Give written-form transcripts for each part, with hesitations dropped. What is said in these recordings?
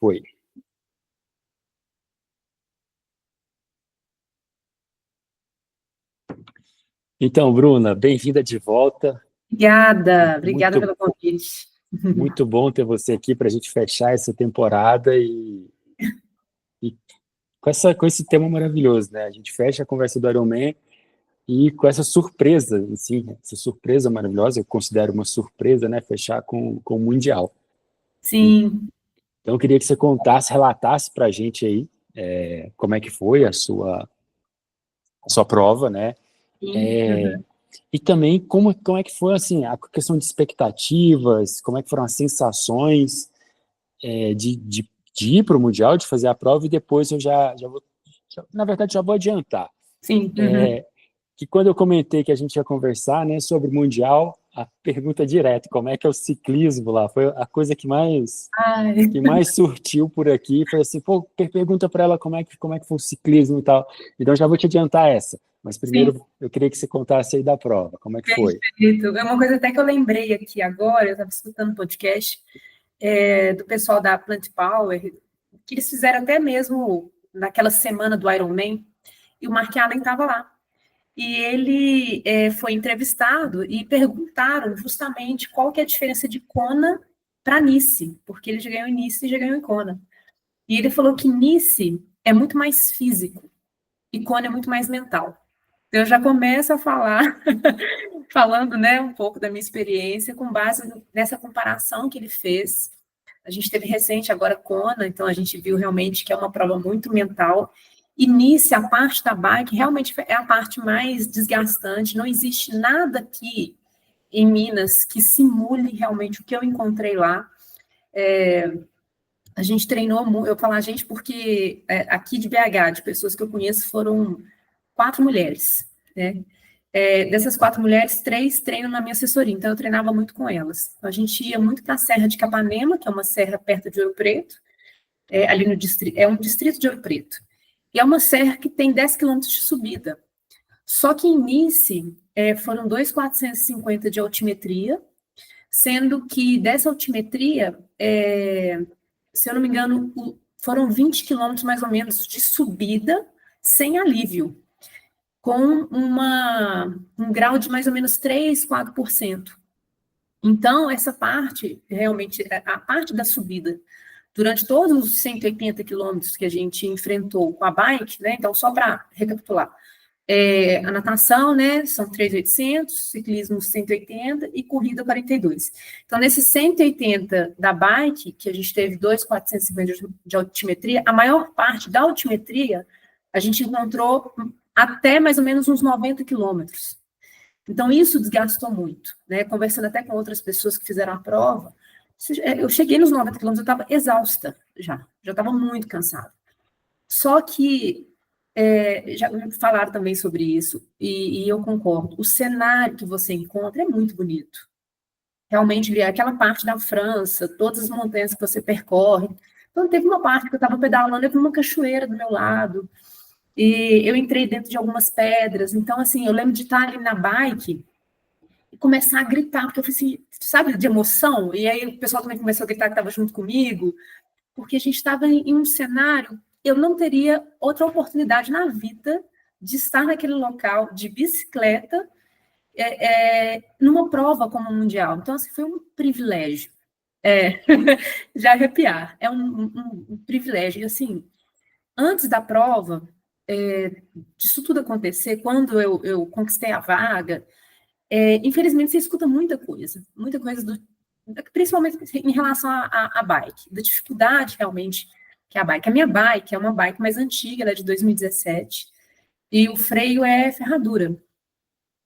foi? Então, Bruna, bem-vinda de volta. Obrigada Muito, pelo convite. muito bom ter você aqui para a gente fechar essa temporada e com esse tema maravilhoso, né? A gente fecha a conversa do Iron Man e com essa surpresa, assim, essa surpresa maravilhosa, eu considero uma surpresa, né? Fechar com o Mundial. Sim, Então, eu queria que você contasse, relatasse para a gente aí como é que foi a sua prova, né? sim. E também como é que foi assim, a questão de expectativas, como é que foram as sensações de ir para o Mundial, de fazer a prova, e depois eu já vou, na verdade, já vou adiantar. Sim. Que quando eu comentei que a gente ia conversar, né, sobre o Mundial, a pergunta direta, como é que é o ciclismo lá, foi a coisa Ai, que mais surtiu por aqui, foi assim, pô, pergunta para ela como é que foi o ciclismo e tal. Então já vou te adiantar essa, mas sim, primeiro eu queria que você contasse aí da prova, como é que foi? perfeito. É uma coisa até que eu lembrei aqui agora, eu estava escutando um podcast do pessoal da Plant Power, que eles fizeram até mesmo naquela semana do Iron Man, e o Mark Allen estava lá. E ele foi entrevistado e perguntaram justamente qual que é a diferença de Kona para Nice, porque ele já ganhou em Nice e já ganhou em Kona. E ele falou que Nice é muito mais físico e Kona é muito mais mental. Então, eu já começo a falar, falando, né, um pouco da minha experiência com base nessa comparação que ele fez. A gente teve recente agora Kona, então a gente viu realmente que é uma prova muito mental. E Nice, a parte da bike, realmente é a parte mais desgastante. Não existe nada aqui em Minas que simule realmente o que eu encontrei lá. A gente treinou, eu falo a gente porque aqui de BH, de pessoas que eu conheço, foram 4 mulheres, né? Dessas 4 mulheres, 3 treinam na minha assessoria, então eu treinava muito com elas. Então, a gente ia muito para a Serra de Capanema, que é uma serra perto de Ouro Preto, ali no distrito, é um distrito de Ouro Preto. E é uma serra que tem 10 quilômetros de subida. Só que em Nice, foram 2.450 de altimetria, sendo que dessa altimetria, se eu não me engano, foram 20 quilômetros mais ou menos de subida sem alívio, com um grau de mais ou menos 3, 4%. Então, essa parte, realmente, a parte da subida, durante todos os 180 quilômetros que a gente enfrentou com a bike, né? Então, só para recapitular, a natação, né, são 3.800, ciclismo 180 e corrida 42. Então, nesses 180 da bike, que a gente teve 2.450 de altimetria, a maior parte da altimetria a gente encontrou até mais ou menos uns 90 quilômetros. Então, isso desgastou muito, né? Conversando até com outras pessoas que fizeram a prova, eu cheguei nos 90 quilômetros, eu estava exausta já estava muito cansada. Só que já me falaram também sobre isso, e eu concordo. O cenário que você encontra é muito bonito. Realmente, aquela parte da França, todas as montanhas que você percorre. Então, teve uma parte que eu estava pedalando, eu vi uma cachoeira do meu lado, e eu entrei dentro de algumas pedras. Então, assim, eu lembro de estar ali na bike e começar a gritar, porque eu falei assim, sabe, de emoção? E aí o pessoal também começou a gritar que estava junto comigo, porque a gente estava em um cenário, eu não teria outra oportunidade na vida de estar naquele local de bicicleta numa prova como o Mundial. Então, assim, foi um privilégio. Já arrepiar. É um privilégio. E, assim, antes da prova, disso tudo acontecer, quando eu conquistei a vaga, infelizmente você escuta muita coisa principalmente em relação à bike, da dificuldade realmente que é a bike. A minha bike é uma bike mais antiga, ela é de 2017, e o freio é ferradura.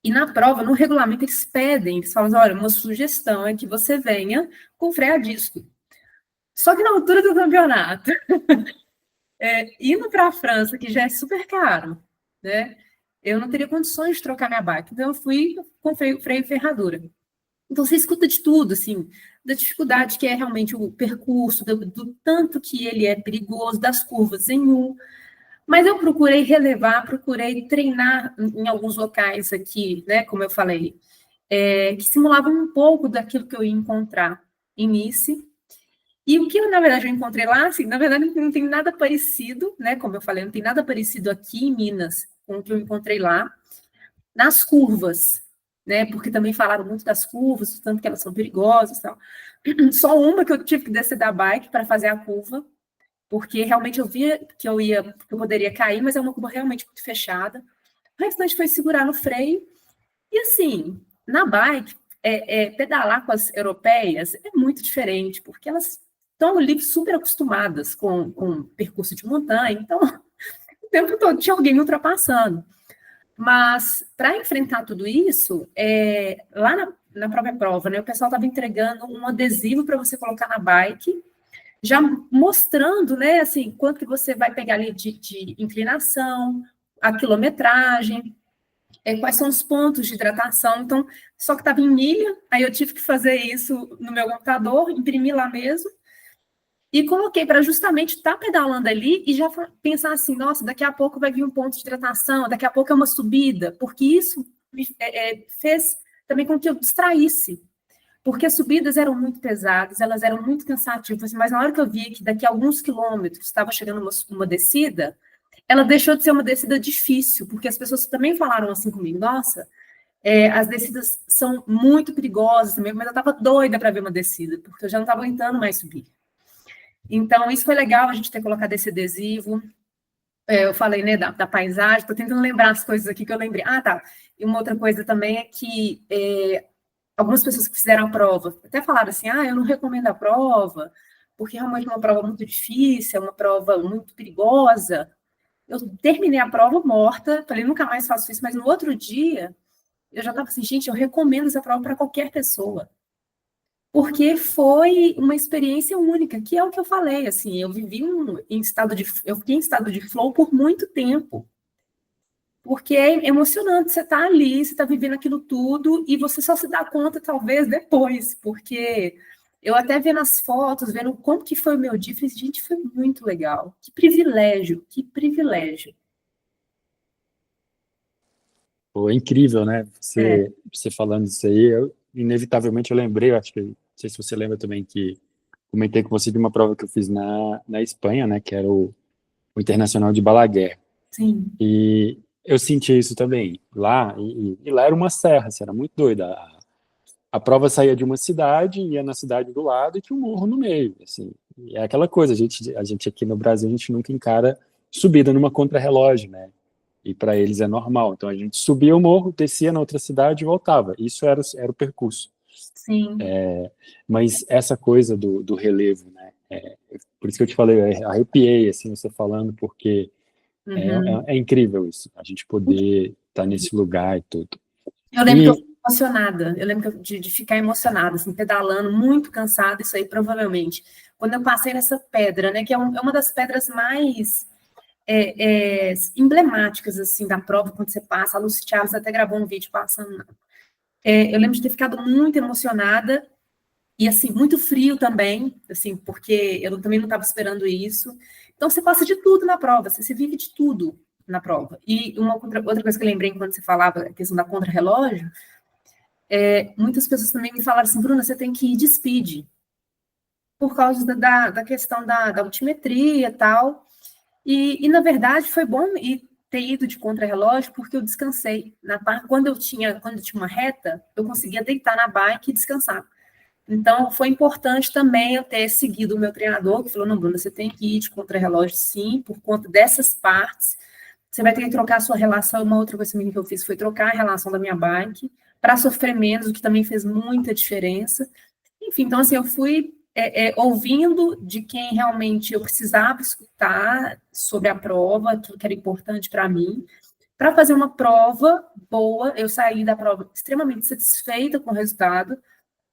E na prova, no regulamento, eles pedem, eles falam, olha, uma sugestão é que você venha com freio a disco. Só que na altura do campeonato, indo para a França, que já é super caro, né? Eu não teria condições de trocar minha bike. Então, eu fui com freio e ferradura. Então, você escuta de tudo, assim, da dificuldade que é realmente o percurso, do tanto que ele é perigoso, das curvas em U. Mas eu procurei relevar, procurei treinar em alguns locais aqui, né, como eu falei, que simulavam um pouco daquilo que eu ia encontrar em Nice. E o que, na verdade, eu encontrei lá, assim, na verdade, não tem nada parecido, né? Como eu falei, não tem nada parecido aqui em Minas com o que eu encontrei lá, nas curvas, né? Porque também falaram muito das curvas, tanto que elas são perigosas e tal. Só uma que eu tive que descer da bike para fazer a curva, porque realmente eu via que que eu poderia cair, mas é uma curva realmente muito fechada. O restante foi segurar no freio. E assim, na bike, pedalar com as europeias é muito diferente, porque elas estão ali super acostumadas com percurso de montanha, então o tempo todo tinha alguém me ultrapassando. Mas para enfrentar tudo isso, lá na própria prova, né, o pessoal estava entregando um adesivo para você colocar na bike, já mostrando, né, assim, quanto que você vai pegar ali de inclinação, a quilometragem, quais são os pontos de hidratação. Então, só que estava em milha, aí eu tive que fazer isso no meu computador, imprimir lá mesmo, e coloquei para justamente estar pedalando ali e já pensar assim, nossa, daqui a pouco vai vir um ponto de hidratação, daqui a pouco é uma subida, porque isso me fez também com que eu distraísse, porque as subidas eram muito pesadas, elas eram muito cansativas, mas na hora que eu vi que daqui a alguns quilômetros estava chegando uma descida, ela deixou de ser uma descida difícil, porque as pessoas também falaram assim comigo, nossa, as descidas são muito perigosas também, mas eu estava doida para ver uma descida, porque eu já não estava aguentando mais subir. Então, isso foi legal, a gente ter colocado esse adesivo. Eu falei, né, da paisagem, estou tentando lembrar as coisas aqui que eu lembrei. Ah, tá. E uma outra coisa também é que algumas pessoas que fizeram a prova até falaram assim, eu não recomendo a prova, porque realmente é uma prova muito difícil, é uma prova muito perigosa. Eu terminei a prova morta, falei, nunca mais faço isso, mas no outro dia, eu já estava assim, gente, eu recomendo essa prova para qualquer pessoa. Porque foi uma experiência única, que é o que eu falei, assim, eu fiquei em estado de flow por muito tempo, porque é emocionante, você tá ali, você tá vivendo aquilo tudo, e você só se dá conta, talvez, depois, porque eu até vendo as fotos, vendo como que foi o meu dia, falei, gente, foi muito legal, que privilégio, que privilégio. Pô, é incrível, né? É, Você falando isso aí, inevitavelmente eu lembrei, eu acho que, não sei se você lembra também, que comentei com você de uma prova que eu fiz na Espanha, né? Que era o Internacional de Balaguer. sim, E eu senti isso também lá, e lá era uma serra, assim, era muito doida. A prova saía de uma cidade, ia na cidade do lado e tinha um morro no meio, assim. E é aquela coisa, a gente aqui no Brasil, a gente nunca encara subida numa contrarrelógio, né? E para eles é normal. Então a gente subia o morro, descia na outra cidade e voltava. Isso era o percurso. sim, Mas essa coisa do relevo, né? Por isso que eu te falei, eu arrepiei, assim, você falando, porque uhum. é incrível isso, a gente poder estar nesse lugar e tudo. Eu lembro que eu E fiquei emocionada, eu lembro de ficar emocionada, assim, pedalando, muito cansada, isso aí provavelmente. Quando eu passei nessa pedra, né, que é uma das pedras mais emblemáticas, assim, da prova, quando você passa, a Lucy Charles até gravou um vídeo passando. Eu lembro de ter ficado muito emocionada, e, assim, muito frio também, assim, porque eu também não estava esperando isso. Então, você passa de tudo na prova, você vive de tudo na prova. E uma outra coisa que eu lembrei quando você falava, a questão da contra-relógio, muitas pessoas também me falaram assim, Bruna, você tem que ir de speed, por causa da questão da altimetria e tal. Na verdade, foi bom ter ido de contrarrelógio, porque eu descansei. Quando eu tinha uma reta, eu conseguia deitar na bike e descansar. Então, foi importante também eu ter seguido o meu treinador, que falou, não, Bruna, você tem que ir de contrarrelógio, sim, por conta dessas partes. Você vai ter que trocar a sua relação. Uma outra coisa que eu fiz foi trocar a relação da minha bike para sofrer menos, o que também fez muita diferença. Enfim, então, assim, eu fui ouvindo de quem realmente eu precisava escutar sobre a prova, aquilo que era importante para mim, para fazer uma prova boa. Eu saí da prova extremamente satisfeita com o resultado,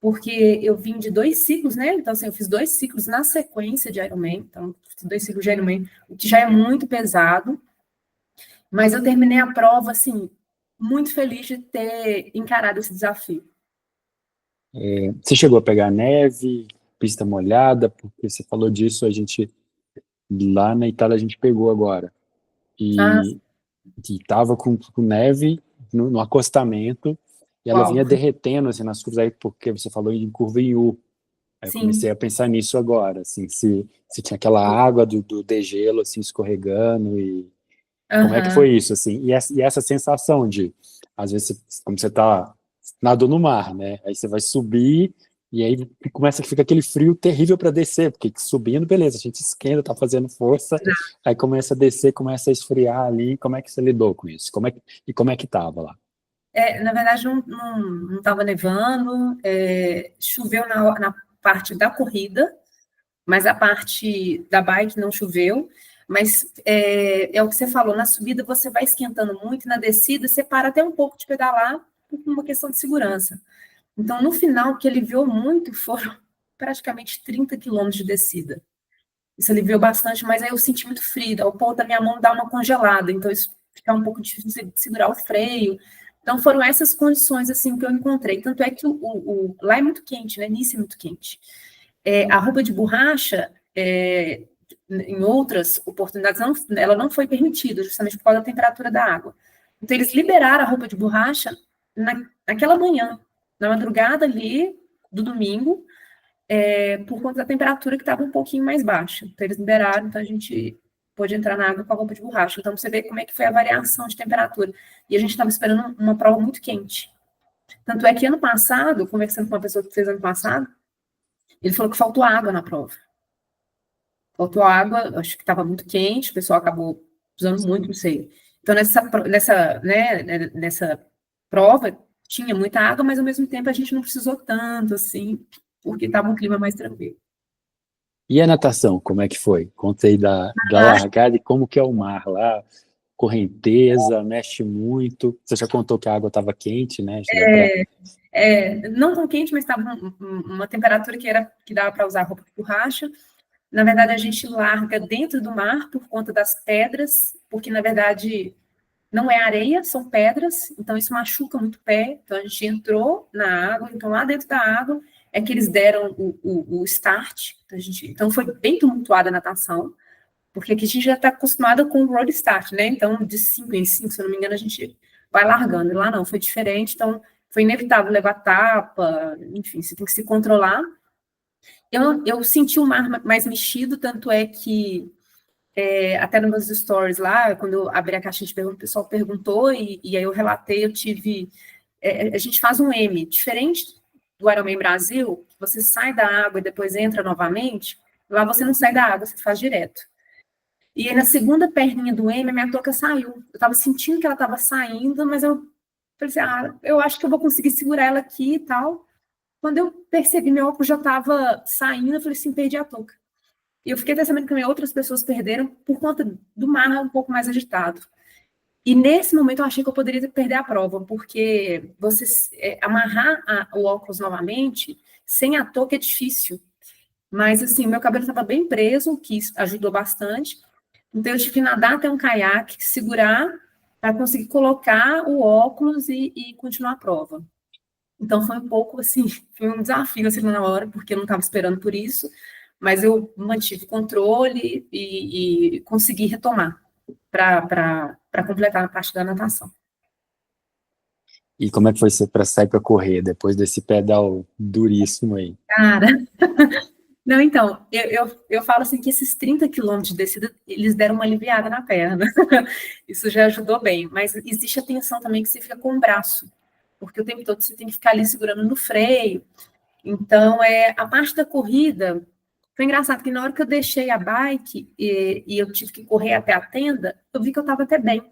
porque eu vim de 2 ciclos, né? Então, assim, eu fiz 2 ciclos na sequência de Ironman, então, 2 ciclos de Ironman, o que já é muito pesado, mas eu terminei a prova, assim, muito feliz de ter encarado esse desafio. você chegou a pegar neve, pista molhada, porque você falou disso, a gente lá na Itália a gente pegou agora. Ah, E que tava com neve no acostamento, e ela uau. vinha derretendo assim nas curvas aí, porque você falou em curva em U. Aí eu comecei sim. a pensar nisso agora, assim, se tinha aquela água do degelo, assim, escorregando e como é que foi Aham. isso, assim? E essa sensação de, às vezes, como você tá nadando no mar, né? Aí você vai subir e aí começa que fica aquele frio terrível para descer, porque subindo, beleza, a gente esquenta, tá fazendo força, aí começa a descer, começa a esfriar ali. Como é que você lidou com isso? Como é que tava lá? Na verdade, não estava nevando, choveu na parte da corrida, mas a parte da bike não choveu. Mas é o que você falou, na subida você vai esquentando muito, e na descida você para até um pouco de pedalar por uma questão de segurança. Então, no final, o que aliviou muito foram praticamente 30 quilômetros de descida. Isso aliviou bastante, mas aí eu senti muito frio, o pó da minha mão dá uma congelada, então isso fica um pouco difícil de segurar o freio. Então foram essas condições assim que eu encontrei. Tanto é que lá é muito quente, né? Nice é muito quente. A roupa de borracha, em outras oportunidades, ela não foi permitida, justamente por causa da temperatura da água. Então eles liberaram a roupa de borracha naquela manhã, na madrugada ali do domingo, por conta da temperatura que estava um pouquinho mais baixa. Então, eles liberaram, então a gente pôde entrar na água com a roupa de borracha. Então, você vê como é que foi a variação de temperatura. E a gente estava esperando uma prova muito quente. Tanto é que ano passado, conversando com uma pessoa que fez ano passado, ele falou que faltou água na prova. Faltou água, acho que estava muito quente, o pessoal acabou usando muito, não sei. Então, nessa prova, tinha muita água, mas ao mesmo tempo a gente não precisou tanto, assim, porque estava um clima mais tranquilo. E a natação, como é que foi? Contei da largada e como que é o mar lá, correnteza, mexe muito. Você já contou que a água estava quente, né? Já dá para. Não tão quente, mas estava uma temperatura que dava para usar roupa de borracha. Na verdade, a gente larga dentro do mar por conta das pedras, porque, na verdade, não é areia, são pedras, então isso machuca muito o pé. Então, a gente entrou na água, então lá dentro da água é que eles deram o start. Então, foi bem tumultuada a natação, porque aqui a gente já está acostumada com o road start, né? Então, de 5 em 5, se eu não me engano, a gente vai largando. E lá não, foi diferente, então foi inevitável levar tapa, enfim, você tem que se controlar. Eu senti o mar mais mexido, tanto é que até nos meus stories lá, quando eu abri a caixinha de perguntas, o pessoal perguntou, e aí eu relatei, eu tive... a gente faz um M, diferente do Ironman Brasil, que você sai da água e depois entra novamente, lá você não sai da água, você faz direto. E aí, na segunda perninha do M, a minha touca saiu. Eu estava sentindo que ela estava saindo, mas eu pensei, eu acho que eu vou conseguir segurar ela aqui e tal. Quando eu percebi, meu óculos já estava saindo, eu falei assim, perdi a touca. E eu fiquei até sabendo que também outras pessoas perderam por conta do mar um pouco mais agitado. E nesse momento eu achei que eu poderia perder a prova, porque você amarrar o óculos novamente, sem a touca é difícil. Mas, assim, meu cabelo estava bem preso, o que ajudou bastante. Então, eu tive que nadar até um caiaque, segurar, para conseguir colocar o óculos e continuar a prova. Então, foi um pouco, assim, foi um desafio, assim, na hora, porque eu não estava esperando por isso, mas eu mantive o controle e consegui retomar para completar a parte da natação. E como é que foi para sair para correr depois desse pedal duríssimo aí? Cara, não, então, eu falo assim que esses 30 quilômetros de descida, eles deram uma aliviada na perna. Isso já ajudou bem, mas existe a tensão também que você fica com o braço, porque o tempo todo você tem que ficar ali segurando no freio. Então, a parte da corrida, foi engraçado que na hora que eu deixei a bike e eu tive que correr até a tenda, eu vi que eu estava até bem.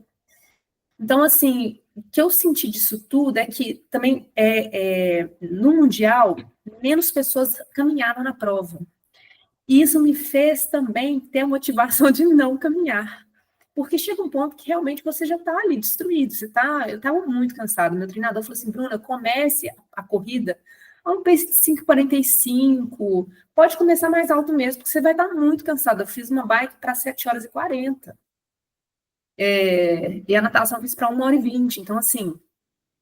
Então, assim, o que eu senti disso tudo é que também no Mundial, menos pessoas caminharam na prova. E isso me fez também ter a motivação de não caminhar. Porque chega um ponto que realmente você já está ali destruído. Eu estava muito cansado. Meu treinador falou assim, Bruna, comece a corrida a um pace de 5:45. Pode começar mais alto mesmo, porque você vai estar muito cansado. Eu fiz uma bike para 7h40. E a natação eu fiz para 1h20. Então, assim,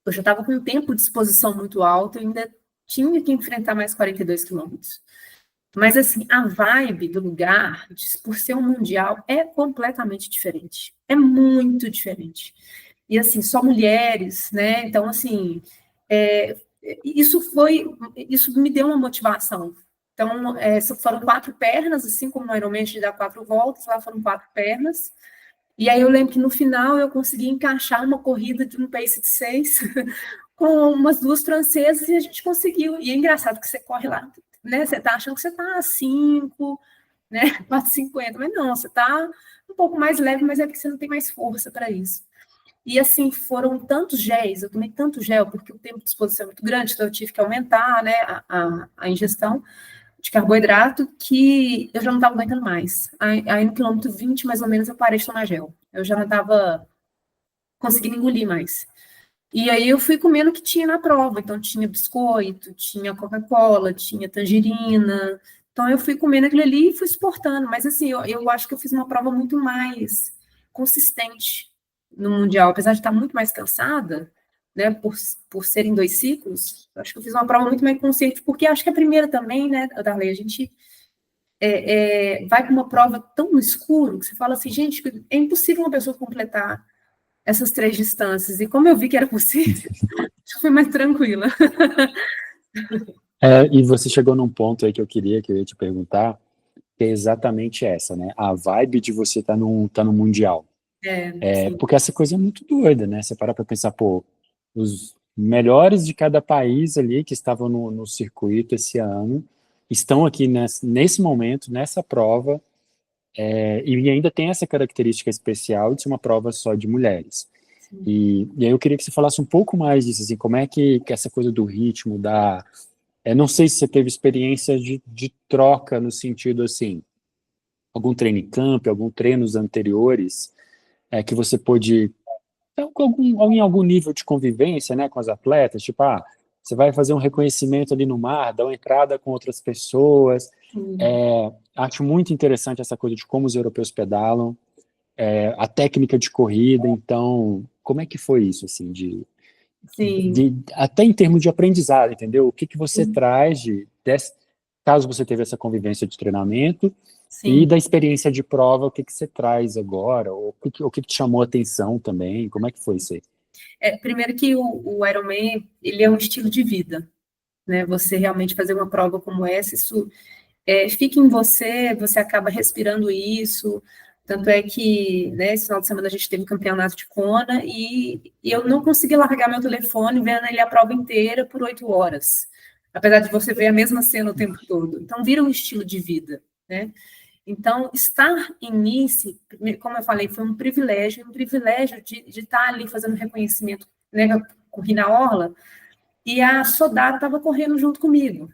eu já estava com um tempo de exposição muito alto e ainda tinha que enfrentar mais 42 quilômetros. Mas, assim, a vibe do lugar, por ser um mundial, é completamente diferente. É muito diferente. E, assim, só mulheres, né? Então, assim, isso me deu uma motivação. Então, foram 4 pernas, assim como no Ironman de dar 4 voltas, lá foram 4 pernas. E aí eu lembro que no final eu consegui encaixar uma corrida de um pace de 6 com umas 2 francesas e a gente conseguiu. E é engraçado que você corre lá, né? Você tá achando que você tá a 5, né? 4,50, mas não, você tá um pouco mais leve, mas é porque você não tem mais força para isso. E assim, foram tantos géis, eu tomei tanto gel, porque o tempo de exposição é muito grande, então eu tive que aumentar, né, a ingestão de carboidrato, que eu já não estava aguentando mais. Aí no quilômetro 20, mais ou menos, eu parei de tomar gel. Eu já não estava conseguindo engolir mais. E aí eu fui comendo o que tinha na prova. Então tinha biscoito, tinha Coca-Cola, tinha tangerina. Então eu fui comendo aquilo ali e fui suportando. Mas assim, eu acho que eu fiz uma prova muito mais consistente no Mundial. Apesar de estar muito mais cansada, né, por serem 2 ciclos, acho que eu fiz uma prova muito mais consciente, porque acho que a primeira também, né, Darley, a gente vai para uma prova tão no escuro que você fala assim, gente, é impossível uma pessoa completar essas 3 distâncias. E como eu vi que era possível, fui mais tranquila. E você chegou num ponto aí que eu ia te perguntar, que é exatamente essa, né? A vibe de você tá no Mundial. Sim. Porque essa coisa é muito doida, né? Você para pra pensar, pô, os melhores de cada país ali que estavam no circuito esse ano estão aqui nesse momento, nessa prova, e ainda tem essa característica especial de ser uma prova só de mulheres. E aí eu queria que você falasse um pouco mais disso, assim, como é que essa coisa do ritmo, não sei se você teve experiência de troca no sentido, assim, algum training camp, algum treinos anteriores, que você pôde em algum nível de convivência, né, com as atletas, tipo, você vai fazer um reconhecimento ali no mar, dar uma entrada com outras pessoas. Acho muito interessante essa coisa de como os europeus pedalam, a técnica de corrida. Então, como é que foi isso, assim, Sim. até em termos de aprendizado, entendeu? O que que você traz caso você teve essa convivência de treinamento e da Sim. experiência de prova, o que que você traz agora? Ou o que que te chamou a atenção também? Como é que foi isso aí? Primeiro que o Ironman, ele é um estilo de vida, né? Você realmente fazer uma prova como essa, isso fica em você, você acaba respirando isso. Tanto é que, né, esse final de semana a gente teve um campeonato de Kona e eu não consegui largar meu telefone vendo ele a prova inteira por 8 horas. Apesar de você ver a mesma cena o tempo todo. Então, vira um estilo de vida, né? Então, estar em Nice, como eu falei, foi um privilégio de estar ali fazendo reconhecimento, né? Eu corri na orla e a Sodara estava correndo junto comigo.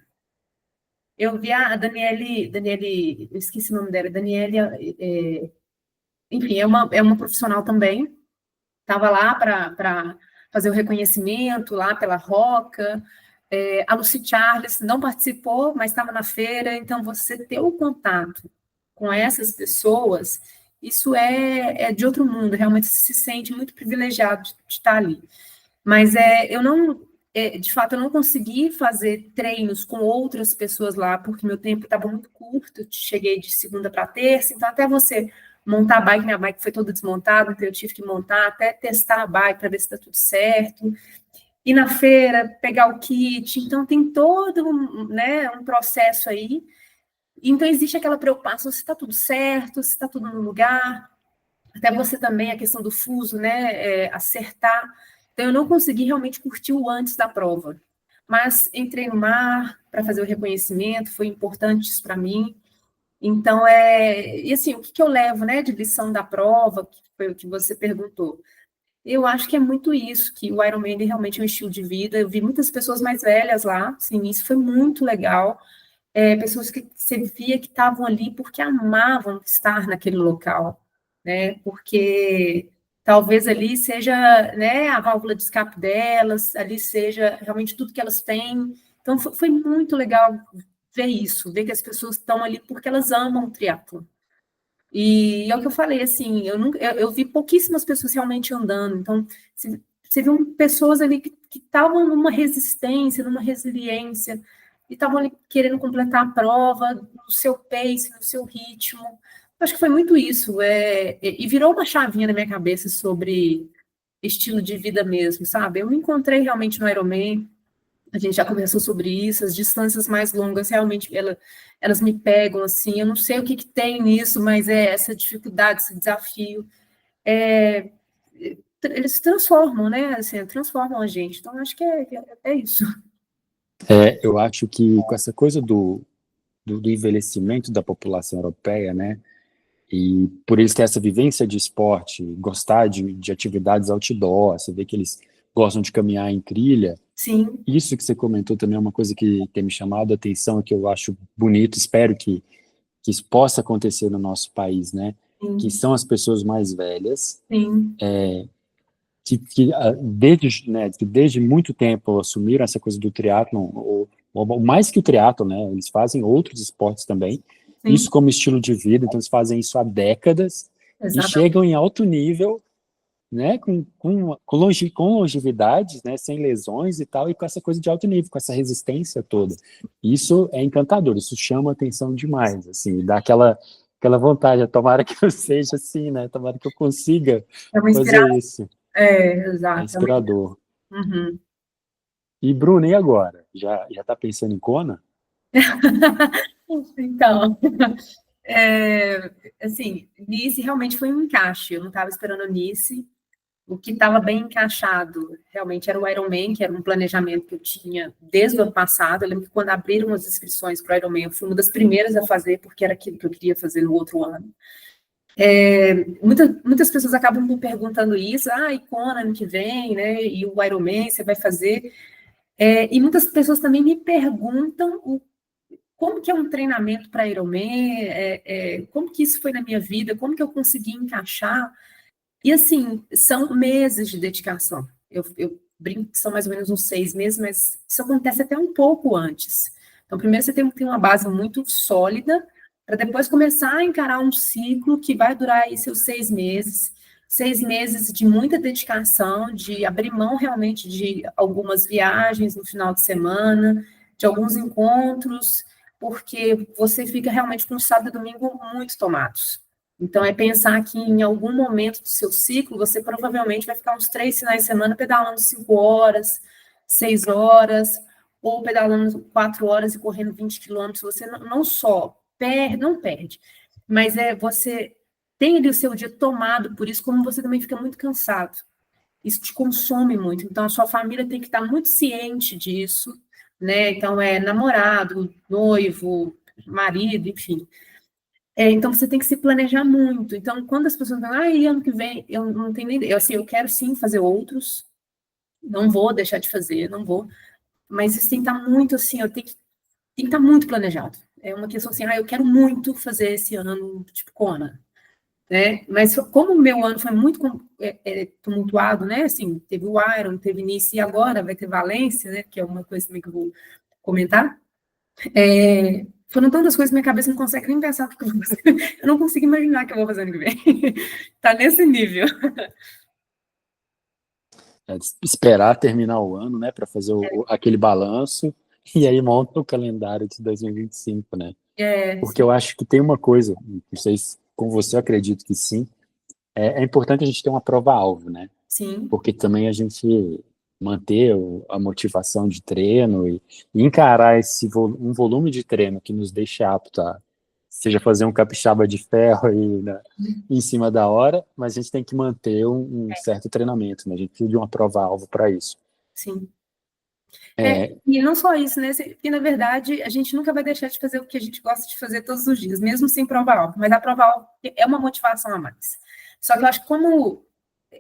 Eu vi a Daniele, eu esqueci o nome dela, Daniele, enfim, é uma profissional também, estava lá para fazer o reconhecimento lá pela Roca. A Lucy Charles não participou, mas estava na feira. Então, você ter o contato com essas pessoas, isso é de outro mundo. Realmente se sente muito privilegiado de estar ali. Mas eu não, de fato, eu não consegui fazer treinos com outras pessoas lá, porque meu tempo estava muito curto. Eu cheguei de segunda para terça, então até você montar a bike, minha bike foi toda desmontada, então eu tive que montar, até testar a bike para ver se está tudo certo. Ir na feira, pegar o kit, então tem todo né, um processo aí. Então existe aquela preocupação se está tudo certo, se está tudo no lugar. Até você também, a questão do fuso, né, acertar. Então eu não consegui realmente curtir o antes da prova. Mas entrei no mar para fazer o reconhecimento, foi importante isso para mim. Então, e assim, o que, que eu levo, né, de lição da prova, que foi o que você perguntou? Eu acho que é muito isso, que o Ironman realmente é um estilo de vida. Eu vi muitas pessoas mais velhas lá, sim, isso foi muito legal. Pessoas que você via que estavam ali porque amavam estar naquele local, né? Porque talvez ali seja, né, a válvula de escape delas, ali seja realmente tudo que elas têm. Então, foi muito legal ver isso, ver que as pessoas estão ali porque elas amam o triatlo. E é o que eu falei, assim, eu vi pouquíssimas pessoas realmente andando. Então, você viu pessoas ali que estavam numa resistência, numa resiliência, e estavam ali querendo completar a prova no seu pace, no seu ritmo. Acho que foi muito isso. E virou uma chavinha na minha cabeça sobre estilo de vida mesmo, sabe? Eu me encontrei realmente no Ironman, A gente já conversou sobre isso, as distâncias mais longas, realmente, elas me pegam, assim, eu não sei o que tem nisso, mas é essa dificuldade, esse desafio. É, eles transformam, né, assim, transformam a gente, então acho que é isso. Eu acho que com essa coisa do envelhecimento da população europeia, né, e por eles terem essa vivência de esporte, gostar de atividades outdoor, você vê que eles gostam de caminhar em trilha. Sim, Isso que você comentou também é uma coisa que tem me chamado a atenção, que eu acho bonito, espero que isso possa acontecer no nosso país, né? Que sim, são as pessoas mais velhas, sim, que desde muito tempo assumiram essa coisa do triatlon, ou mais que o triatlon, né? Eles fazem outros esportes também, isso sim, como estilo de vida, então eles fazem isso há décadas e exatamente. chegam em alto nível, né, com longevidade, né, sem lesões e tal, e com essa coisa de alto nível, com essa resistência toda. Isso é encantador, isso chama atenção demais, assim, dá aquela vontade, tomara que eu seja assim, né, tomara que eu consiga É uma fazer inspiração, isso, é exatamente. inspirador. Uhum. E Bruno, e agora? Já tá pensando em Kona? Então, é, assim, Nice realmente foi um encaixe, eu não estava esperando Nice, o que estava bem encaixado realmente era o Ironman, que era um planejamento que eu tinha desde o ano passado. Eu lembro que quando abriram as inscrições para o Ironman, eu fui uma das primeiras a fazer, porque era aquilo que eu queria fazer no outro ano. Muitas pessoas acabam me perguntando isso, e Kona ano que vem, né? E o Ironman você vai fazer? E muitas pessoas também me perguntam como que é um treinamento para Ironman, como que isso foi na minha vida, como que eu consegui encaixar. E assim, são meses de dedicação. Eu brinco que são mais ou menos uns 6 meses, mas isso acontece até um pouco antes. Então, primeiro você tem que ter uma base muito sólida, para depois começar a encarar um ciclo que vai durar aí seus 6 meses. 6 meses de muita dedicação, de abrir mão realmente de algumas viagens no final de semana, de alguns encontros, porque você fica realmente com sábado e domingo muito tomados. Então, é pensar que em algum momento do seu ciclo, você provavelmente vai ficar uns 3 finais de semana pedalando 5 horas, 6 horas, ou pedalando 4 horas e correndo 20 quilômetros. Você não só não perde, mas você tem ali o seu dia tomado por isso, como você também fica muito cansado. Isso te consome muito. Então, a sua família tem que estar muito ciente disso, né? Então, namorado, noivo, marido, enfim. Então, você tem que se planejar muito. Então, quando as pessoas falam, ano que vem, eu não tenho nem ideia. Assim, eu quero sim fazer outros, não vou deixar de fazer, não vou. Mas isso tem que estar muito assim, tem que estar muito planejado. É uma questão assim, eu quero muito fazer esse ano, tipo, Kona, né? Mas como o meu ano foi muito tumultuado, né? Assim, teve o Iron, teve Nice e agora vai ter Valência, né? Que é uma coisa também que eu vou comentar. Foram tantas coisas que minha cabeça não consegue nem pensar o que eu vou fazer. Eu não consigo imaginar o que eu vou fazer ano que vem. Tá nesse nível. Esperar terminar o ano, né, para fazer aquele balanço, e aí monta o calendário de 2025, né? Porque eu Sim, acho que tem uma coisa, não sei se com você eu acredito que sim, é importante a gente ter uma prova-alvo, né? sim, Porque também a gente manter a motivação de treino e encarar um volume de treino que nos deixe apto a, seja fazer um capixaba de ferro aí em cima da hora, mas a gente tem que manter um certo treinamento, né? A gente precisa de uma prova-alvo para isso. sim. É, E não só isso, né? Que na verdade a gente nunca vai deixar de fazer o que a gente gosta de fazer todos os dias, mesmo sem prova alta. Mas a prova alta é uma motivação a mais. Só que eu acho que como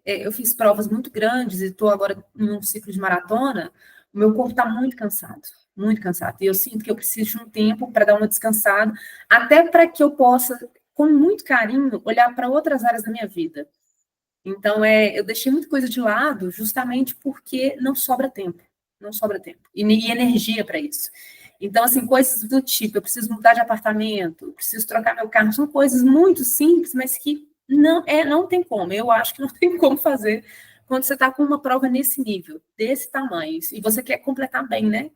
eu fiz provas muito grandes e estou agora em um ciclo de maratona, o meu corpo está muito cansado, muito cansado. E eu sinto que eu preciso de um tempo para dar uma descansada, até para que eu possa, com muito carinho, olhar para outras áreas da minha vida. Então, eu deixei muita coisa de lado justamente porque não sobra tempo. Não sobra tempo. E energia para isso. Então, assim, coisas do tipo, eu preciso mudar de apartamento, preciso trocar meu carro, são coisas muito simples, mas que não tem como. Eu acho que não tem como fazer quando você está com uma prova nesse nível, desse tamanho, e você quer completar bem, né?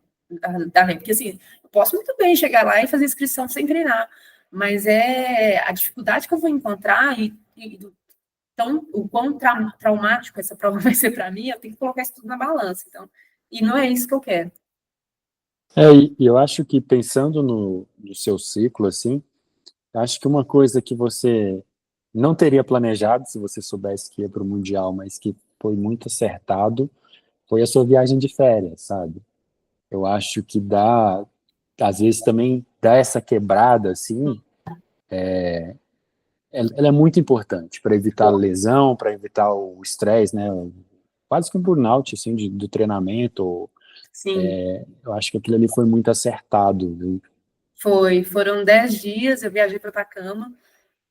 Porque assim, eu posso muito bem chegar lá e fazer inscrição sem treinar, mas é a dificuldade que eu vou encontrar então, o quão traumático essa prova vai ser para mim, eu tenho que colocar isso tudo na balança. Então, e não é isso que eu quero. E eu acho que pensando no seu ciclo, assim, eu acho que uma coisa que você não teria planejado se você soubesse que ia para o Mundial, mas que foi muito acertado, foi a sua viagem de férias, sabe? Eu acho que dá, às vezes também dá essa quebrada, assim, ela é muito importante para evitar lesão, para evitar o estresse, né? Quase que um burnout, assim, do treinamento. Sim, Eu acho que aquilo ali foi muito acertado, viu? foram 10 dias, eu viajei para Atacama.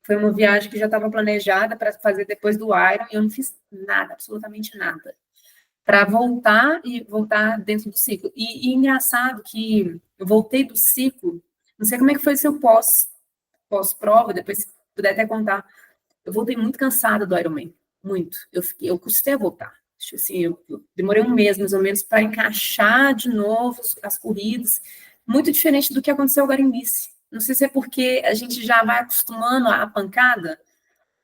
Foi uma viagem que já estava planejada para fazer depois do Iron e eu não fiz nada, absolutamente nada, para voltar e voltar dentro do ciclo. E engraçado que eu voltei do ciclo, não sei como é que foi seu pós-prova, depois se puder até contar. Eu voltei muito cansada do Ironman, muito. Eu custei a voltar. Assim, eu demorei um mês mais ou menos para encaixar de novo as corridas, muito diferente do que aconteceu agora em Nice. Não sei se é porque a gente já vai acostumando à pancada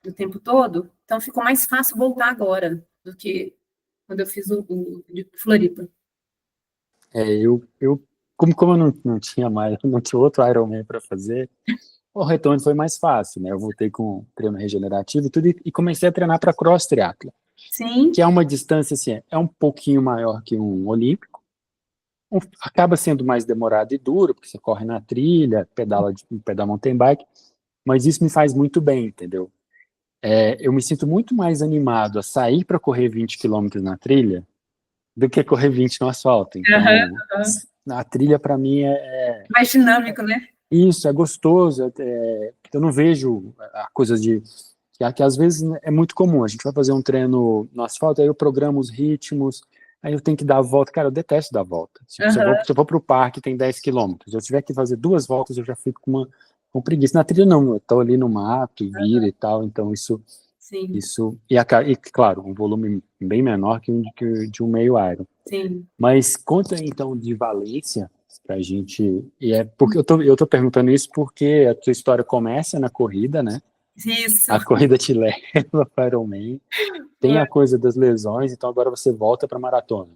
o tempo todo, então ficou mais fácil voltar agora do que quando eu fiz o de Floripa. Como eu não tinha mais, não tinha outro Ironman para fazer, o retorno foi mais fácil, né? Eu voltei com treino regenerativo e tudo, e comecei a treinar para cross triatlo, Sim, que é uma distância, assim, é um pouquinho maior que um olímpico, acaba sendo mais demorado e duro, porque você corre na trilha, pedala mountain bike, mas isso me faz muito bem, entendeu? Eu me sinto muito mais animado a sair para correr 20 quilômetros na trilha do que correr 20 no asfalto. aham, Então, aham. a trilha para mim é Mais dinâmico, né? isso, é gostoso. Eu não vejo a coisa de que às vezes né, é muito comum. A gente vai fazer um treino no asfalto, aí eu programo os ritmos, aí eu tenho que dar a volta. Cara, eu detesto dar a volta. Tipo, Aham, se eu vou para o parque, tem 10 quilômetros. Se eu tiver que fazer duas voltas, eu já fico com preguiça. Na trilha, não. Eu tô ali no mato e vira e tal. Então, sim, e claro, um volume bem menor que de um meio Iron. sim. Mas conta aí, então de Valência pra gente. E é porque eu tô perguntando isso porque a tua história começa na corrida, né? Isso. A corrida te leva para o Ironman, tem a coisa das lesões, então agora você volta para maratona.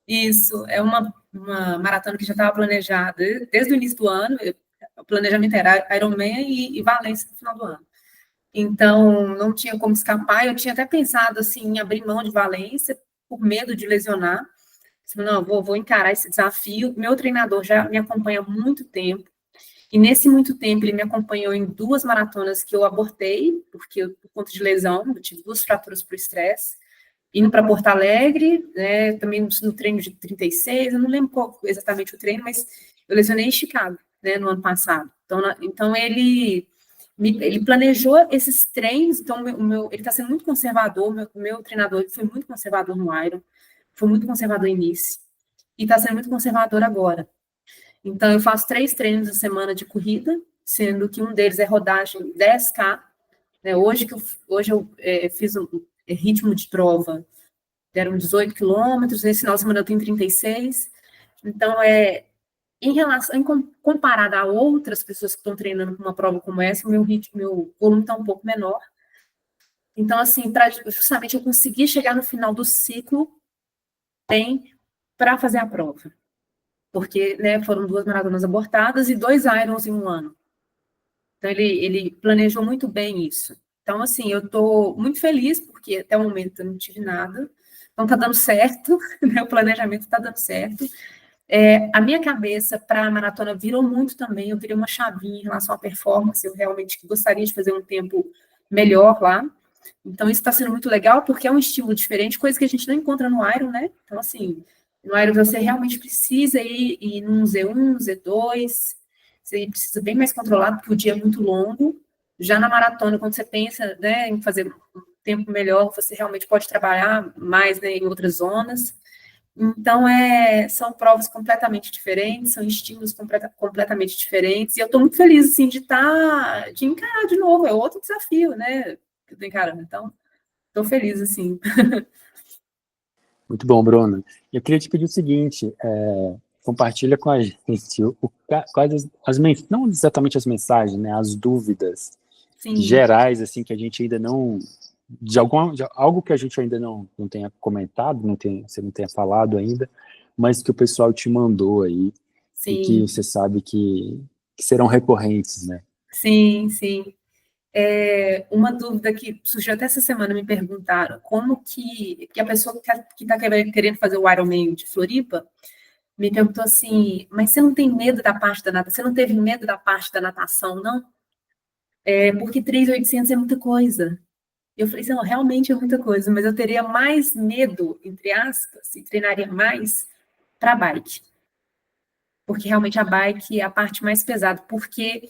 Isso, é uma maratona que já estava planejada desde o início do ano. O planejamento era Ironman e Valência no final do ano. Então, não tinha como escapar. Eu tinha até pensado assim, em abrir mão de Valência por medo de lesionar. Não, vou encarar esse desafio. Meu treinador já me acompanha há muito tempo. E nesse muito tempo, ele me acompanhou em duas maratonas que eu abortei, porque por conta de lesão, eu tive duas fraturas por estresse. Indo para Porto Alegre, né, também no treino de 36, eu não lembro qual exatamente o treino, mas eu lesionei em Chicago, né, no ano passado. Então ele planejou esses treinos, então ele está sendo muito conservador, meu treinador foi muito conservador no Iron, foi muito conservador no início, e está sendo muito conservador agora. Então, eu faço 3 treinos a semana de corrida, sendo que um deles é rodagem 10K. Né? Hoje eu fiz um ritmo de prova, deram 18 quilômetros, nesse final de semana eu tenho 36. Então, comparado a outras pessoas que estão treinando para uma prova como essa, meu volume está um pouco menor. Então, assim, justamente eu conseguir chegar no final do ciclo bem para fazer a prova. Porque né, foram 2 maratonas abortadas e 2 Irons em um ano. Então, ele planejou muito bem isso. Então, assim, eu estou muito feliz, porque até o momento eu não tive nada. Então, está dando certo, né? O planejamento está dando certo. A minha cabeça para a maratona virou muito também. Eu virei uma chavinha em relação à performance. Eu realmente gostaria de fazer um tempo melhor lá. Então, isso está sendo muito legal, porque é um estilo diferente, coisa que a gente não encontra no Iron, né? Então, assim, no Iron você realmente precisa ir num Z1, Z2, você precisa bem mais controlado, porque o dia é muito longo. Já na maratona, quando você pensa né, em fazer um tempo melhor, você realmente pode trabalhar mais né, em outras zonas. Então, são provas completamente diferentes, são estímulos completamente diferentes, e eu estou muito feliz, assim, de encarar de novo, é outro desafio, né, que eu estou encarando, então, estou feliz, assim. Muito bom, Bruno. Eu queria te pedir o seguinte, compartilha com a gente quais não exatamente as mensagens, né, as dúvidas Sim, gerais, assim, que a gente ainda não, algo que a gente ainda não tenha comentado, você não tenha falado ainda, mas que o pessoal te mandou aí. e que sim, você sabe que serão recorrentes, né? sim, sim. Uma dúvida que surgiu até essa semana, me perguntaram como que a pessoa que está querendo fazer o Ironman de Floripa me perguntou assim, mas você não tem medo da parte da natação? Você não teve medo da parte da natação, não? Porque 3.800 é muita coisa. Eu falei assim, não, realmente é muita coisa, mas eu teria mais medo, entre aspas, e treinaria mais para bike. Porque realmente a bike é a parte mais pesada, porque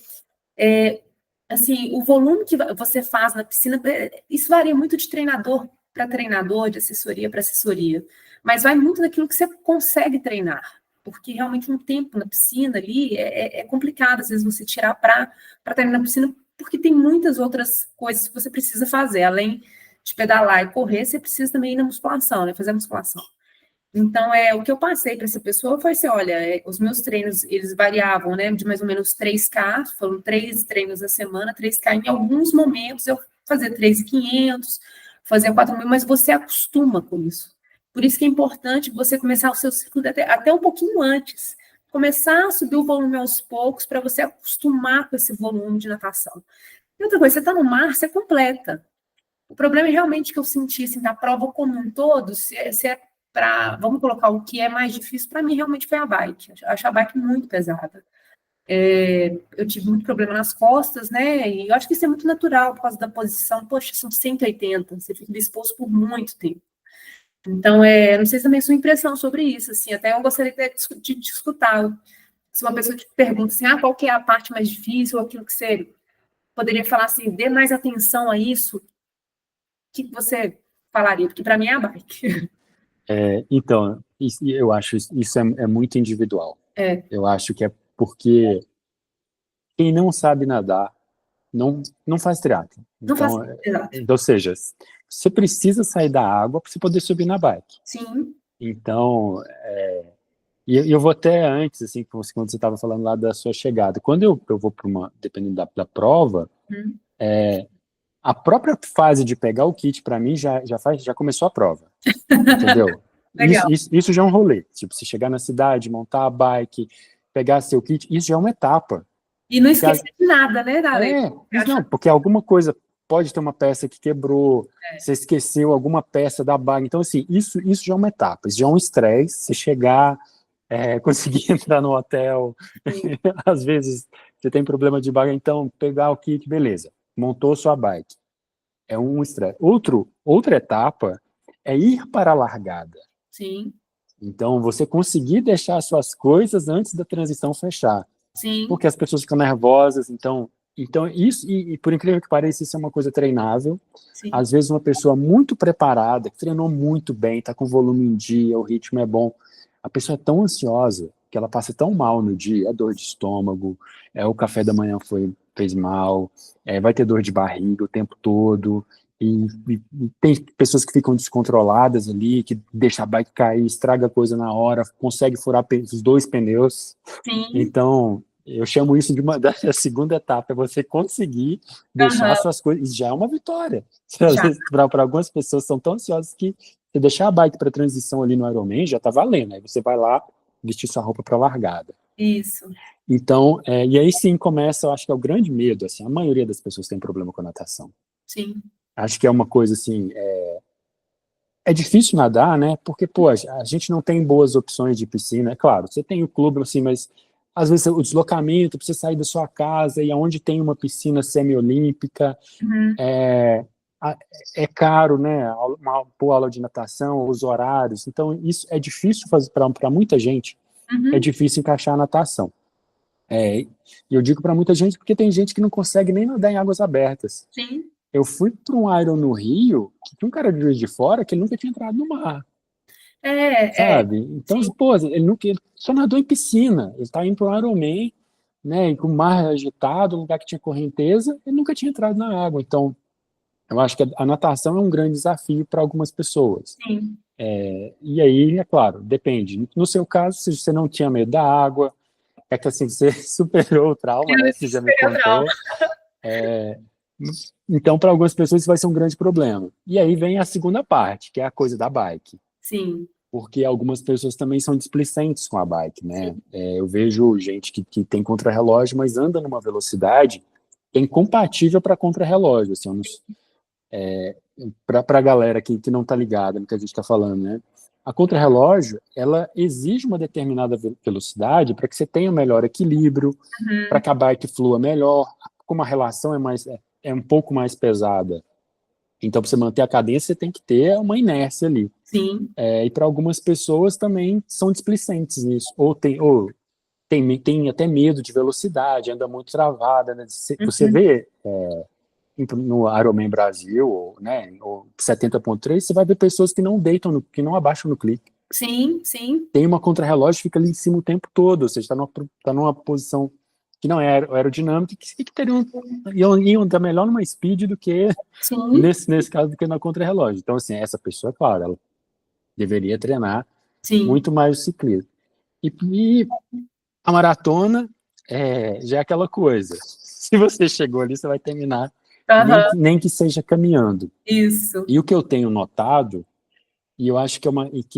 assim, o volume que você faz na piscina, isso varia muito de treinador para treinador, de assessoria para assessoria, mas vai muito daquilo que você consegue treinar, porque realmente um tempo na piscina ali é complicado, às vezes, você tirar para treinar na piscina, porque tem muitas outras coisas que você precisa fazer, além de pedalar e correr, você precisa também ir na musculação, né, fazer a musculação. Então, o que eu passei para essa pessoa foi assim, olha, os meus treinos, eles variavam, né, de mais ou menos 3K, foram 3 treinos a semana, 3K, em alguns momentos eu fazia 3.500, fazia 4.000, mas você acostuma com isso. Por isso que é importante você começar o seu ciclo até um pouquinho antes, começar a subir o volume aos poucos para você acostumar com esse volume de natação. E outra coisa, você está no mar, você completa. O problema é realmente que eu senti, assim, da prova como um todo, se é para, vamos colocar o que é mais difícil, para mim realmente foi a bike. Eu acho a bike muito pesada. Eu tive muito problema nas costas, né? E eu acho que isso é muito natural por causa da posição. Poxa, são 180, você fica exposto por muito tempo. Então, não sei se também é a sua impressão sobre isso, assim, até eu gostaria de escutar. Se uma pessoa te pergunta assim, qual que é a parte mais difícil, ou aquilo que você poderia falar assim, dê mais atenção a isso, que você falaria? Porque para mim é a bike. Então, eu acho isso é muito individual. É, Eu acho que é porque quem não sabe nadar não faz triatlo. não faço. Então, Exato. ou seja, você precisa sair da água para você poder subir na bike. Sim. Então, e eu vou até antes, assim, quando você estava falando lá da sua chegada. Quando eu vou para dependendo da prova, Hum. a própria fase de pegar o kit, para mim, já começou a prova. Entendeu? Legal. Isso já é um rolê. Tipo, você chegar na cidade, montar a bike, pegar seu kit, isso já é uma etapa. E não Porque esquecer de nada, né, Dale? isso não, porque alguma coisa pode ter uma peça que quebrou, você esqueceu alguma peça da bike. Então, assim, isso já é uma etapa, isso já é um estresse. Você chegar, conseguir entrar no hotel, às vezes você tem problema de bike, então pegar o kit, beleza, montou sua bike. É um estresse. Outra etapa é ir para a largada. Sim, Então, você conseguir deixar suas coisas antes da transição fechar. sim, Porque as pessoas ficam nervosas, então isso, e por incrível que pareça, isso é uma coisa treinável. sim. Às vezes uma pessoa muito preparada, que treinou muito bem, está com volume em dia, o ritmo é bom, a pessoa é tão ansiosa, que ela passa tão mal no dia, é dor de estômago, o café da manhã fez mal, vai ter dor de barriga o tempo todo, e tem pessoas que ficam descontroladas ali, que deixa a bike cair, estraga a coisa na hora, consegue furar os dois pneus. Sim. Então, eu chamo isso de da segunda etapa, é você conseguir deixar Aham, suas coisas, e já é uma vitória. Às já. vezes, para algumas pessoas, são tão ansiosas que você deixar a bike para transição ali no Ironman já tá valendo, aí você vai lá vestir sua roupa para largada. Isso. Então, e aí sim começa, eu acho que é o grande medo, assim, a maioria das pessoas tem problema com a natação. Sim. Acho que é uma coisa assim, é difícil nadar, né? Porque, pô, a gente não tem boas opções de piscina. É claro, você tem o clube, assim, mas às vezes o deslocamento para você sair da sua casa e aonde tem uma piscina semiolímpica Uhum. é, é caro, né? Uma boa aula de natação, os horários. Então, isso é difícil fazer para muita gente. É Uhum. difícil encaixar a natação. E eu digo para muita gente porque tem gente que não consegue nem nadar em águas abertas. Sim. Eu fui para um Iron no Rio, que tinha um cara de Juiz de Fora que ele nunca tinha entrado no mar. É, Sabe? Então, sim. pô, ele só nadou em piscina. Ele tá indo pro Ironman, né? E com o mar agitado, um lugar que tinha correnteza, ele nunca tinha entrado na água. Então, eu acho que a natação é um grande desafio para algumas pessoas. Sim. E aí, é claro, depende. No seu caso, se você não tinha medo da água, é que assim, você superou o trauma, né? Você já me Super legal. contou. Então, para algumas pessoas, isso vai ser um grande problema. E aí vem a segunda parte, que é a coisa da bike. Sim. porque algumas pessoas também são displicentes com a bike, né? Eu vejo gente que tem contrarrelógio, mas anda numa velocidade que é incompatível para contrarrelógio, assim, para a galera que não está ligada no que a gente está falando, né? A contrarrelógio, ela exige uma determinada velocidade para que você tenha um melhor equilíbrio, para que a bike flua melhor, como a relação é um pouco mais pesada. Então, para você manter a cadência, você tem que ter uma inércia ali. Sim. E para algumas pessoas também são displicentes nisso, ou tem até medo de velocidade, anda muito travada, né? Você vê no Ironman Brasil, né, ou 70.3, você vai ver pessoas que não deitam, que não abaixam no clique. Sim, sim. Tem uma contrarrelógio que fica ali em cima o tempo todo, ou seja, está numa posição que não é aerodinâmica, que iam andar melhor numa speed do que, nesse caso, do que na contrarrelógio. Então, assim, essa pessoa, claro, ela deveria treinar muito mais o ciclismo. E a maratona já é aquela coisa. Se você chegou ali, você vai terminar, nem que seja caminhando. Isso. E o que eu tenho notado, e eu acho que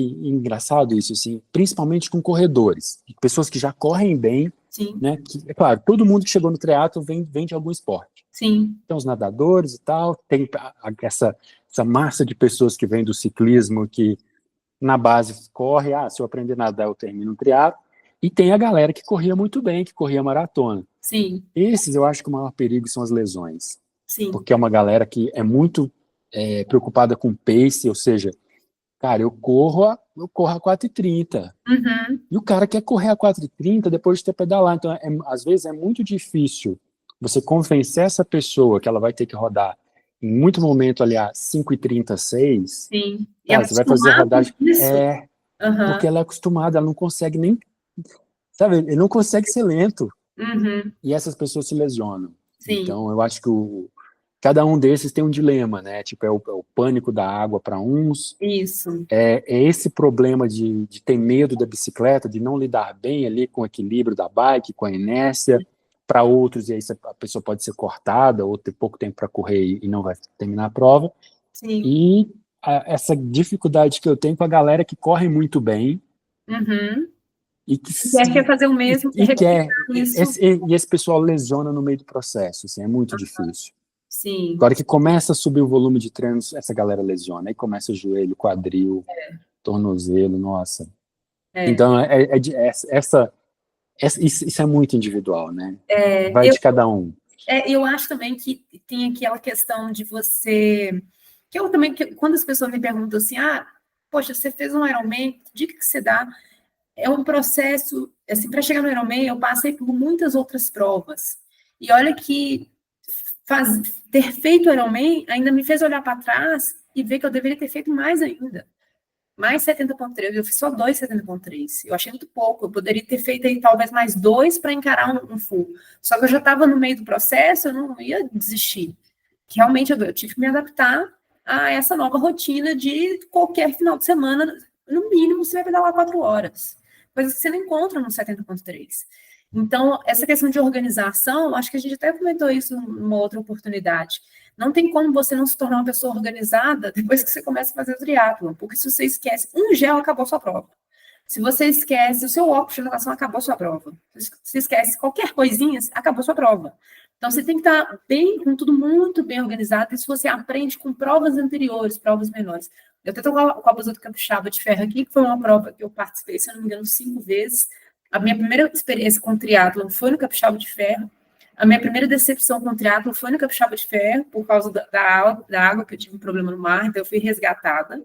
engraçado isso, assim, principalmente com corredores, pessoas que já correm bem, né? É claro, todo mundo que chegou no triatlo vem de algum esporte. Sim. Tem os nadadores e tal, tem essa massa de pessoas que vem do ciclismo, que na base corre, se eu aprender a nadar eu termino o triatlo, e tem a galera que corria muito bem, que corria maratona. Sim. Esses eu acho que o maior perigo são as lesões. Sim. Porque é uma galera que é muito preocupada com pace, ou seja, cara, eu corro a 4h30. E o cara quer correr a 4h30 depois de ter pedalado. Então, às vezes é muito difícil você convencer essa pessoa que ela vai ter que rodar em muito momento ali a 5h30, 6. Sim. Cara, você vai fazer a rodagem. Porque ela é acostumada, ela não consegue nem. Sabe, ele não consegue ser lento. E essas pessoas se lesionam. Sim. Então, eu acho que cada um desses tem um dilema, né? Tipo, é o pânico da água para uns. Isso. É esse problema de ter medo da bicicleta, de não lidar bem ali com o equilíbrio da bike, com a inércia. Para outros, e aí a pessoa pode ser cortada ou ter pouco tempo para correr e não vai terminar a prova. Sim. E essa dificuldade que eu tenho com a galera que corre muito bem. E que quer fazer o mesmo. E esse pessoal lesiona no meio do processo, assim, é muito difícil. Sim. Agora que começa a subir o volume de treinos, essa galera lesiona. Aí começa o joelho, quadril, tornozelo, nossa. Então, isso é muito individual, né? Vai de cada um. Eu acho também que tem aquela questão de você... Que eu também, quando as pessoas me perguntam assim, poxa, você fez um Ironman, dica que você dá... É um processo, assim, para chegar no Ironman, eu passei por muitas outras provas. E olha que ter feito o Ironman ainda me fez olhar para trás e ver que eu deveria ter feito mais ainda. Mais 70.3, eu fiz só 2 70.3. Eu achei muito pouco, eu poderia ter feito aí talvez mais 2 para encarar um full. Só que eu já estava no meio do processo, eu não ia desistir. Realmente eu tive que me adaptar a essa nova rotina de qualquer final de semana, no mínimo você vai pedalar 4 horas. Coisa que você não encontra no 70.3. Então, essa questão de organização, acho que a gente até comentou isso numa outra oportunidade. Não tem como você não se tornar uma pessoa organizada depois que você começa a fazer o triatlon, porque se você esquece um gel, acabou sua prova. Se você esquece o seu óculos de natação, acabou sua prova. Se você esquece qualquer coisinha, acabou sua prova. Então, você tem que estar bem, com tudo muito bem organizado, e se você aprende com provas anteriores, provas menores. Eu até estou com a blusa do Capixaba de Ferro aqui, que foi uma prova que eu participei, se eu não me engano, 5 vezes. A minha primeira experiência com triatlon foi no Capixaba de Ferro. A minha primeira decepção com o triatlon foi no Capixaba de Ferro, por causa da água, que eu tive um problema no mar, então eu fui resgatada.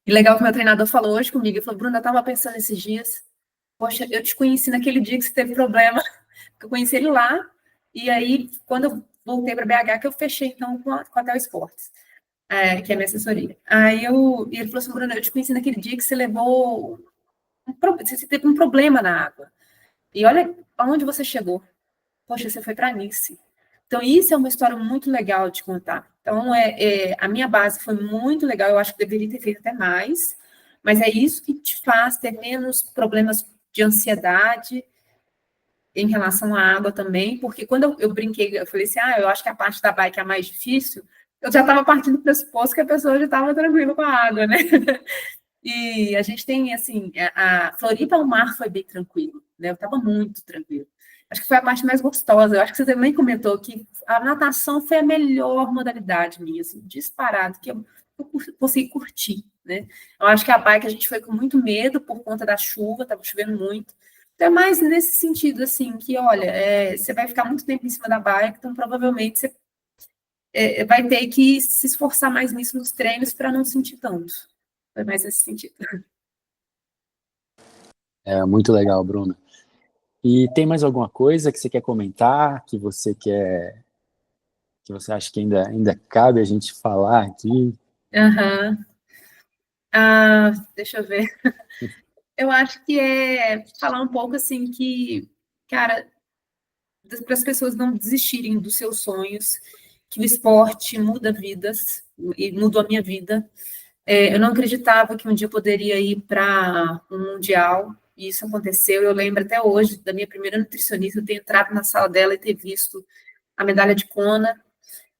E legal que o meu treinador falou hoje comigo, ele falou, Bruna, eu estava pensando esses dias, poxa, eu te conheci naquele dia que você teve problema, eu conheci ele lá, e aí, quando eu voltei para BH, que eu fechei, então, com a Tel Esportes, que é a minha assessoria. Aí e ele falou assim, Bruna, eu te conheci naquele dia que você levou, você teve um problema na água. E olha aonde você chegou. Poxa, você foi para Nice. Então, isso é uma história muito legal de contar. Então, a minha base foi muito legal, eu acho que deveria ter feito até mais, mas é isso que te faz ter menos problemas de ansiedade em relação à água também, porque quando eu brinquei, eu falei assim, eu acho que a parte da bike é a mais difícil, eu já estava partindo do pressuposto que a pessoa já estava tranquila com a água, né? E a gente tem, assim, a Floripa, o mar foi bem tranquilo, né? Eu estava muito tranquilo. Acho que foi a parte mais gostosa. Eu acho que você também comentou que a natação foi a melhor modalidade minha, assim, disparado, que eu consegui curtir, né? Eu acho que a bike a gente foi com muito medo por conta da chuva, estava chovendo muito. Então, é mais nesse sentido, assim, que, olha, você vai ficar muito tempo em cima da bike, então provavelmente você vai ter que se esforçar mais nisso nos treinos para não sentir tanto. Foi mais nesse sentido. É muito legal, Bruna. E tem mais alguma coisa que você quer comentar, que você acha que ainda cabe a gente falar aqui? Aham. Deixa eu ver. Eu acho que é falar um pouco assim que, cara, para as pessoas não desistirem dos seus sonhos, que o esporte muda vidas, e mudou a minha vida. Eu não acreditava que um dia eu poderia ir para um mundial, e isso aconteceu. Eu lembro até hoje da minha primeira nutricionista, eu ter entrado na sala dela e ter visto a medalha de Kona,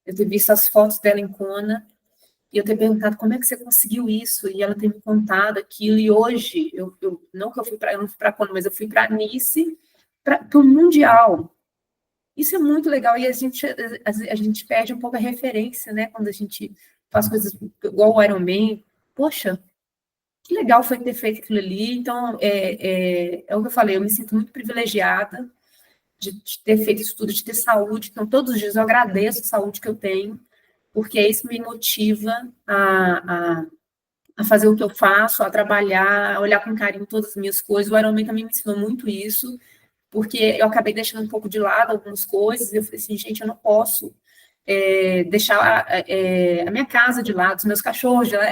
eu ter visto as fotos dela em Kona, e eu ter perguntado como é que você conseguiu isso, e ela ter me contado aquilo, e hoje, não que eu não fui para Kona, mas eu fui para Nice, para o Mundial. Isso é muito legal, e a gente perde um pouco a referência, né, quando a gente faz coisas igual o Iron Man. Poxa, que legal foi ter feito aquilo ali. Então, é o que eu falei, eu me sinto muito privilegiada de ter feito isso tudo, de ter saúde. Então, todos os dias eu agradeço a saúde que eu tenho, porque isso me motiva a fazer o que eu faço, a trabalhar, a olhar com carinho todas as minhas coisas. O Ironman também me ensinou muito isso, porque eu acabei deixando um pouco de lado algumas coisas, e eu falei assim, gente, eu não posso deixar a minha casa de lado, os meus cachorros de lado.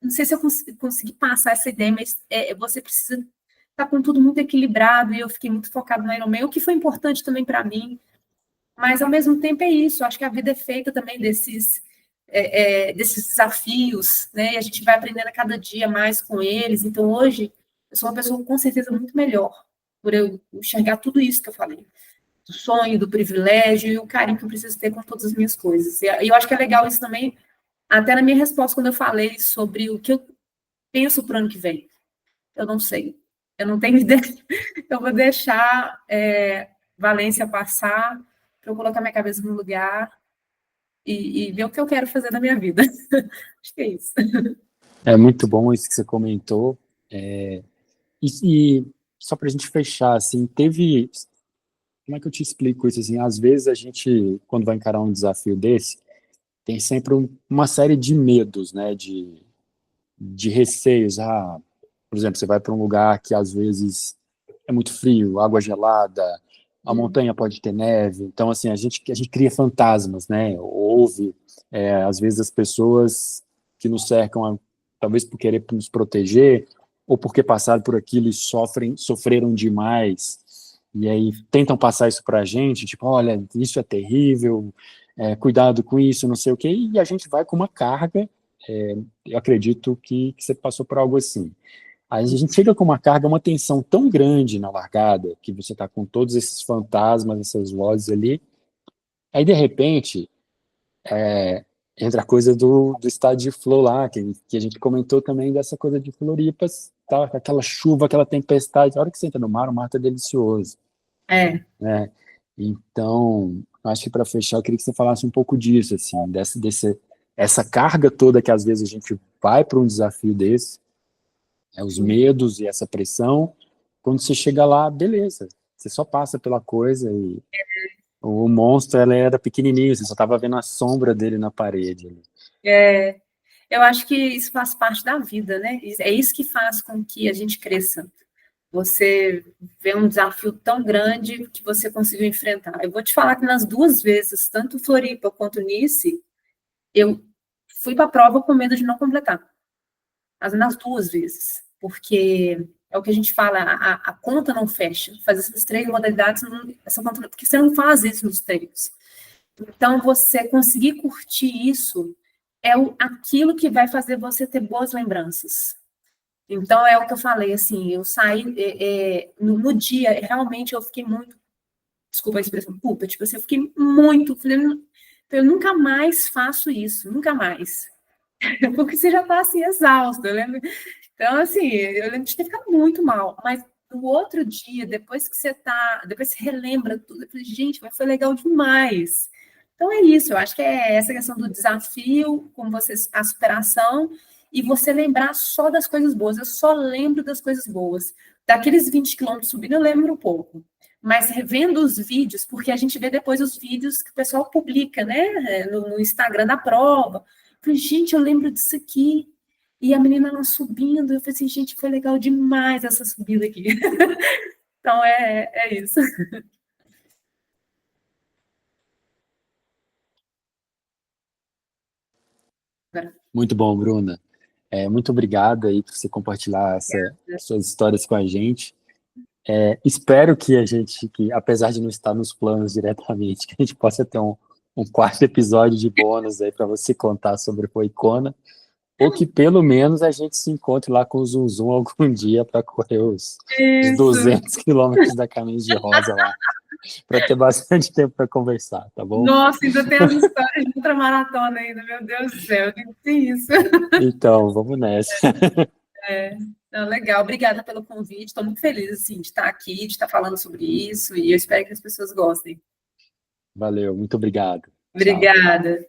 Não sei se eu consegui passar essa ideia, mas você precisa estar com tudo muito equilibrado, e eu fiquei muito focada no Ironman, o que foi importante também para mim, mas, ao mesmo tempo, é isso. Eu acho que a vida é feita também desses desafios, né? E a gente vai aprendendo a cada dia mais com eles. Então, hoje, eu sou uma pessoa, com certeza, muito melhor por eu enxergar tudo isso que eu falei. Do sonho, do privilégio e o carinho que eu preciso ter com todas as minhas coisas. E eu acho que é legal isso também, até na minha resposta, quando eu falei sobre o que eu penso para o ano que vem. Eu não sei. Eu não tenho ideia. Eu vou deixar Valência passar, para eu colocar minha cabeça no lugar e ver o que eu quero fazer na minha vida. Acho que é isso. É muito bom isso que você comentou. E só para a gente fechar, assim, como é que eu te explico isso? Assim, às vezes a gente, quando vai encarar um desafio desse, tem sempre uma série de medos, né? De receios. Por exemplo, você vai para um lugar que às vezes é muito frio, água gelada, a montanha pode ter neve. Então, assim, a gente cria fantasmas, né? Ouve, às vezes, as pessoas que nos cercam, talvez por querer nos proteger, ou porque passaram por aquilo e sofreram demais, e aí tentam passar isso para a gente, tipo, olha, isso é terrível, cuidado com isso, não sei o quê, e a gente vai com uma carga. Eu acredito que você passou por algo assim. Aí a gente chega com uma carga, uma tensão tão grande na largada, que você está com todos esses fantasmas, essas vozes ali, aí de repente entra a coisa do estado de flow lá, que a gente comentou também dessa coisa de Floripas, tá, aquela chuva, aquela tempestade, a hora que você entra no mar, o mar tá delicioso, É, né? Então, acho que para fechar, eu queria que você falasse um pouco disso, assim, essa carga toda que às vezes a gente vai para um desafio desse, os medos e essa pressão, quando você chega lá, beleza, você só passa pela coisa e o monstro, ela era pequenininho, você só estava vendo a sombra dele na parede. eu acho que isso faz parte da vida, né? É isso que faz com que a gente cresça. Você vê um desafio tão grande que você conseguiu enfrentar. Eu vou te falar que nas duas vezes, tanto Floripa quanto Nice, eu fui para a prova com medo de não completar. Mas nas duas vezes. Porque é o que a gente fala, a conta não fecha. Fazer essas três modalidades, essa conta, porque você não faz isso nos treinos. Então, você conseguir curtir isso aquilo que vai fazer você ter boas lembranças. Então, é o que eu falei, assim, eu saí, no dia, realmente eu fiquei muito, desculpa a expressão, puta, tipo assim, eu fiquei muito, falei, eu nunca mais faço isso, nunca mais. Porque você já está, assim, exausto, eu lembro, Então, assim, eu lembro de ter ficado muito mal, mas no outro dia, depois que depois você relembra tudo, eu falei, gente, mas foi legal demais. Então é isso, eu acho que é essa questão do desafio, como você, a superação, e você lembrar só das coisas boas. Eu só lembro das coisas boas. Daqueles 20 quilômetros subindo, eu lembro um pouco. Mas revendo os vídeos, porque a gente vê depois os vídeos que o pessoal publica, né, no Instagram da prova. Eu falei, gente, eu lembro disso aqui. E a menina lá subindo, eu falei assim, gente, foi legal demais essa subida aqui. Então, é isso. Muito bom, Bruna. Muito obrigado aí por você compartilhar suas histórias com a gente. Espero que apesar de não estar nos planos diretamente, que a gente possa ter um quarto episódio de bônus aí para você contar sobre o Icona, ou que pelo menos a gente se encontre lá com o Zum Zum algum dia para correr os Isso. 200 quilômetros da Caminhos de Rosa lá, para ter bastante tempo para conversar, tá bom? Nossa, ainda tem as histórias de ultramaratona ainda, meu Deus do céu, tem que ter isso. Então, vamos nessa. Não, legal, obrigada pelo convite. Estou muito feliz assim, de estar aqui, de estar falando sobre isso, e eu espero que as pessoas gostem. Valeu, muito obrigado. Tchau. Obrigada.